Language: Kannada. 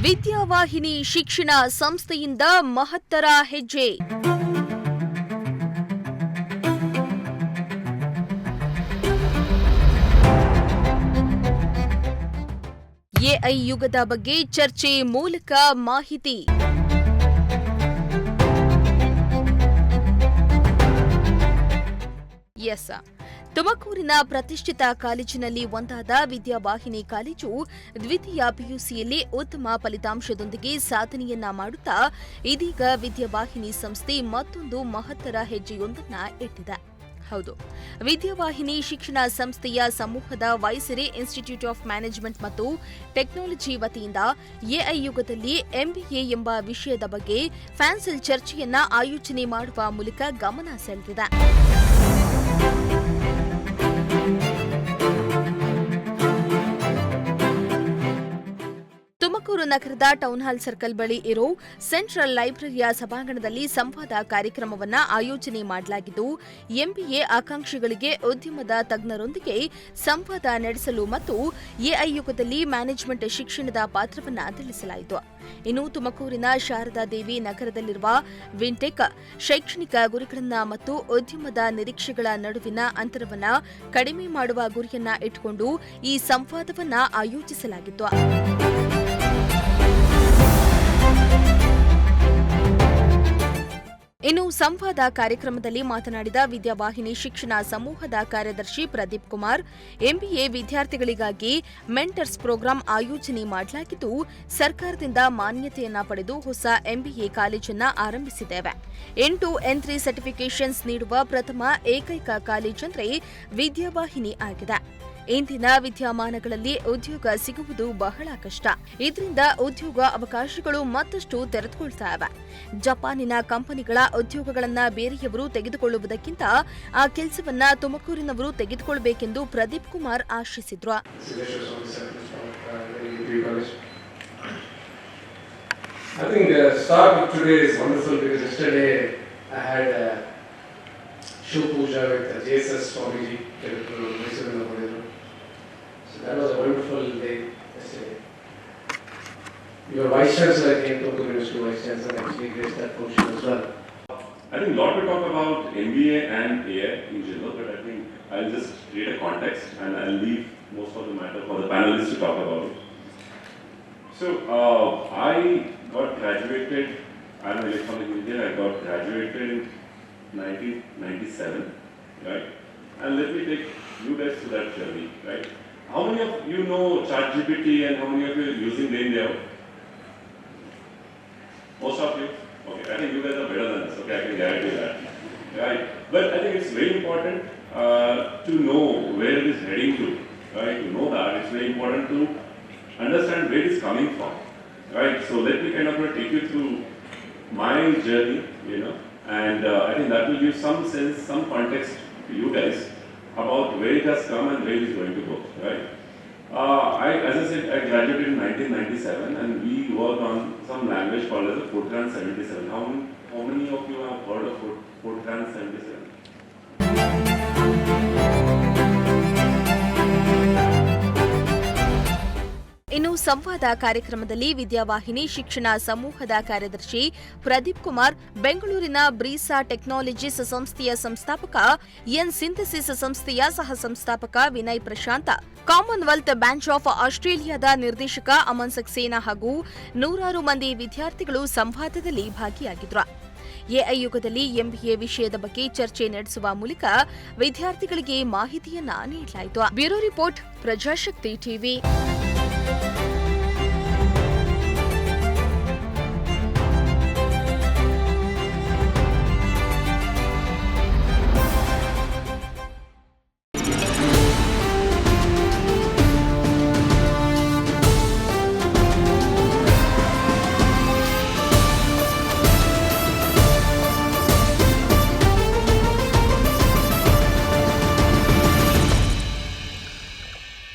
ವಿದ್ಯಾವಾಹಿನಿ ಶಿಕ್ಷಣ ಸಂಸ್ಥೆಯಿಂದ ಮಹತ್ತರ ಹೆಜ್ಜೆ. ಎಐ ಯುಗದ ಬಗ್ಗೆ ಚರ್ಚೆ ಮೂಲಕ ಮಾಹಿತಿ. ತುಮಕೂರಿನ ಪ್ರತಿಷ್ಠಿತ ಕಾಲೇಜಿನಲ್ಲಿ ಒಂದಾದ ವಿದ್ಯಾವಾಹಿನಿ ಕಾಲೇಜು ದ್ವಿತೀಯ ಪಿಯುಸಿಯಲ್ಲಿ ಉತ್ತಮ ಫಲಿತಾಂಶದೊಂದಿಗೆ ಸಾಧನೆಯನ್ನ ಮಾಡುತ್ತಾ ಇದೀಗ ವಿದ್ಯಾವಾಹಿನಿ ಸಂಸ್ಥೆ ಮತ್ತೊಂದು ಮಹತ್ತರ ಹೆಜ್ಜೆಯೊಂದನ್ನ ಇಟ್ಟಿದೆ. ಹೌದು, ವಿದ್ಯಾವಾಹಿನಿ ಶಿಕ್ಷಣ ಸಂಸ್ಥೆಯ ಸಮೂಹದ ವೈಸಿರೆ ಇನ್ಸ್ಟಿಟ್ಯೂಟ್ ಆಫ್ ಮ್ಯಾನೇಜ್ಮೆಂಟ್ ಮತ್ತು ಟೆಕ್ನಾಲಜಿ ವತಿಯಿಂದ ಎಐ ಯುಗದಲ್ಲಿ ಎಂಬಿಎ ಎಂಬ ವಿಷಯದ ಬಗ್ಗೆ ಫ್ಯಾನ್ಸಲ್ ಚರ್ಚೆಯನ್ನ ಆಯೋಜನೆ ಮಾಡುವ ಮೂಲಕ ಗಮನ ಸೆಳೆದಿದೆ. ತುಮಕೂರು ನಗರದ ಟೌನ್ ಹಾಲ್ ಸರ್ಕಲ್ ಬಳಿ ಇರೋ ಸೆಂಟ್ರಲ್ ಲೈಬ್ರರಿಯ ಸಭಾಂಗಣದಲ್ಲಿ ಸಂವಾದ ಕಾರ್ಯಕ್ರಮವನ್ನು ಆಯೋಜನೆ ಮಾಡಲಾಗಿದ್ದು, ಎಂಬಿಎ ಆಕಾಂಕ್ಷಿಗಳಿಗೆ ಉದ್ಯಮದ ತಜ್ಞರೊಂದಿಗೆ ಸಂವಾದ ನಡೆಸಲು ಮತ್ತು ಎಐ ಯುಗದಲ್ಲಿ ಮ್ಯಾನೇಜ್ಮೆಂಟ್ ಶಿಕ್ಷಣದ ಪಾತ್ರವನ್ನು ತಿಳಿಸಲಾಯಿತು. ಇನ್ನು ತುಮಕೂರಿನ ಶಾರದಾದೇವಿ ನಗರದಲ್ಲಿರುವ ವಿನ್ಟೆಕ್ ಶೈಕ್ಷಣಿಕ ಗುರಿಗಳನ್ನು ಮತ್ತು ಉದ್ಯಮದ ನಿರೀಕ್ಷೆಗಳ ನಡುವಿನ ಅಂತರವನ್ನು ಕಡಿಮೆ ಮಾಡುವ ಗುರಿಯನ್ನ ಇಟ್ಟುಕೊಂಡು ಈ ಸಂವಾದವನ್ನು ಆಯೋಜಿಸಲಾಗಿತ್ತು. ಇನ್ನು ಸಂವಾದ ಕಾರ್ಯಕ್ರಮದಲ್ಲಿ ಮಾತನಾಡಿದ ವಿದ್ಯಾವಾಹಿನಿ ಶಿಕ್ಷಣ ಸಮೂಹದ ಕಾರ್ಯದರ್ಶಿ ಪ್ರದೀಪ್ ಕುಮಾರ್, ಎಂಬಿಎ ವಿದ್ಯಾರ್ಥಿಗಳಿಗಾಗಿ ಮೆಂಟರ್ಸ್ ಪ್ರೋಗ್ರಾಂ ಆಯೋಜನೆ ಮಾಡಲಾಗಿದ್ದು, ಸರ್ಕಾರದಿಂದ ಮಾನ್ಯತೆಯನ್ನ ಪಡೆದು ಹೊಸ ಎಂಬಿಎ ಕಾಲೇಜನ್ನು ಆರಂಭಿಸಿದ್ದೇವೆ. 8 N3 ಸರ್ಟಿಫಿಕೇಷನ್ಸ್ ನೀಡುವ ಪ್ರಥಮ ಏಕೈಕ ಕಾಲೇಜೆಂದರೆ ವಿದ್ಯಾವಾಹಿನಿ ಆಗಿದೆ. ಇಂದಿನ ವಿದ್ಯಮಾನಗಳಲ್ಲಿ ಉದ್ಯೋಗ ಸಿಗುವುದು ಬಹಳ ಕಷ್ಟ. ಇದರಿಂದ ಉದ್ಯೋಗ ಅವಕಾಶಗಳು ಮತ್ತಷ್ಟು ತೆರೆದುಕೊಳ್ತಾ ಇವೆ. ಜಪಾನಿನ ಕಂಪನಿಗಳ ಉದ್ಯೋಗಗಳನ್ನು ಬೇರೆಯವರು ತೆಗೆದುಕೊಳ್ಳುವುದಕ್ಕಿಂತ ಆ ಕೆಲಸವನ್ನ ತುಮಕೂರಿನವರು ತೆಗೆದುಕೊಳ್ಳಬೇಕೆಂದು Pradeep Kumar ಆಶಿಸಿದ್ರು. That was a wonderful day yesterday. Your Vice Chancellor came to the University Vice Chancellor actually graced that function as well. I think a lot to talk about MBA and AI in general, but I think I'll just create a context and I'll leave most of the matter for the panelists to talk about it. So, I got graduated, I'm an electronic engineer, I got graduated in 1997, right? And let me take you guys to that journey, right? How many of you know ChatGPT and how many of you are using LaneDAO? Most of you? Okay, I think you guys are better than us, okay, I can guarantee that. Right? But I think it's very important to know where it is heading to, right? To know that, it's very important to understand where it is coming from, right? So let me kind of take you through my journey, and I think that will give some sense, some context to you guys about where it has come and where it is going to go, right? As I said, I graduated in 1997 and we worked on some language called as Fortran 77. How many of you have heard of Fortran 77? ಇನ್ನು ಸಂವಾದ ಕಾರ್ಯಕ್ರಮದಲ್ಲಿ ವಿದ್ಯಾವಾಹಿನಿ ಶಿಕ್ಷಣ ಸಮೂಹದ ಕಾರ್ಯದರ್ಶಿ ಪ್ರದೀಪ್ ಕುಮಾರ್, ಬೆಂಗಳೂರಿನ ಬ್ರೀಸಾ ಟೆಕ್ನಾಲಜೀಸ್ ಸಂಸ್ಥೆಯ ಸಂಸ್ಥಾಪಕ ಎನ್ ಸಿಂಥಸಿಸ್ ಸಂಸ್ಥೆಯ ಸಹ ಸಂಸ್ಥಾಪಕ Vinay Prashanth, Commonwealth Bank of ಆಸ್ಟ್ರೇಲಿಯಾದ ನಿರ್ದೇಶಕ ಅಮನ್ ಸಕ್ಸೇನಾ ಹಾಗೂ ನೂರಾರು ಮಂದಿ ವಿದ್ಯಾರ್ಥಿಗಳು ಸಂವಾದದಲ್ಲಿ ಭಾಗಿಯಾಗಿದ್ದರು. ಎಐ ಯುಗದಲ್ಲಿ ಎಂಬಿಎ ವಿಷಯದ ಬಗ್ಗೆ ಚರ್ಚೆ ನಡೆಸುವ ಮೂಲಕ ವಿದ್ಯಾರ್ಥಿಗಳಿಗೆ ಮಾಹಿತಿಯನ್ನ ನೀಡಲಾಯಿತು. Bureau report, Prajashakti TV.